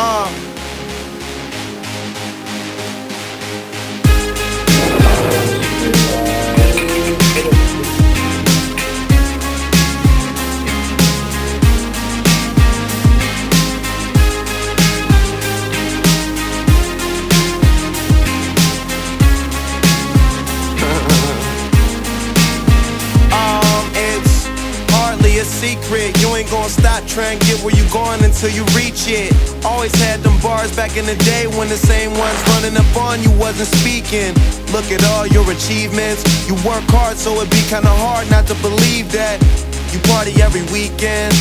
Uh. It's hardly a secret. You ain't gonna stop trying to get where you going until you reach it. Always had them bars back in the day when the same ones running up on you wasn't speaking. Look at all your achievements. You work hard, so it'd be kinda hard not to believe that you party every weekend.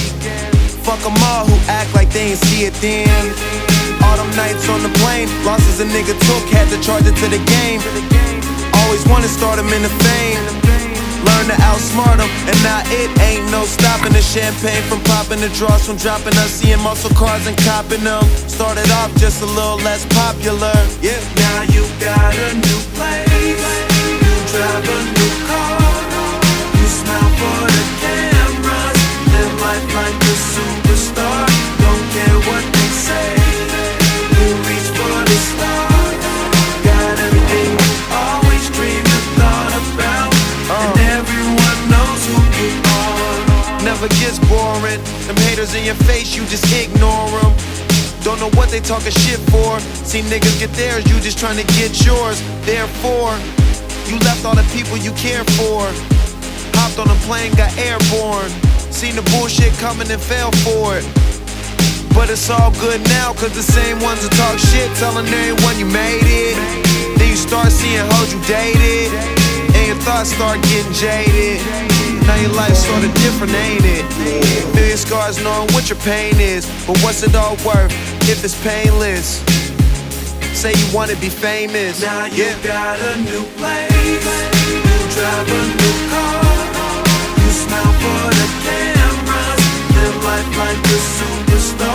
Fuck them all who act like they ain't see it then. All them nights on the plane, losses a nigga took, had to charge it to the game. Always wanna start him in the fame, learn to outsmart him, and now it ain't no stopping the champagne from popping, the draws from dropping us, seeing muscle cars and copping them. Started off just a little less popular, yeah. Now you got a new place, you drive a new car, you smile for the cameras, live life like a superstar. Don't care what they say, you reach for the stars. Got everything you always dreamed and thought about, and everyone knows who you are. Never gets boring, them haters in your face, you just ignore them. Don't know what they talking shit for. See niggas get theirs, you just trying to get yours. Therefore, you left all the people you care for. Hopped on a plane, got airborne. Seen the bullshit coming and fell for it. But it's all good now, cause the same ones that talk shit telling everyone you made it. Then you start seeing hoes you dated, and your thoughts start getting jaded. Now your life's sorta different, ain't it? Feel your scars knowing what your pain is, but what's it all worth if it's painless? Say you wanna be famous. Now you got a new place, you drive a new car, you smile for the cameras, live life like a superstar.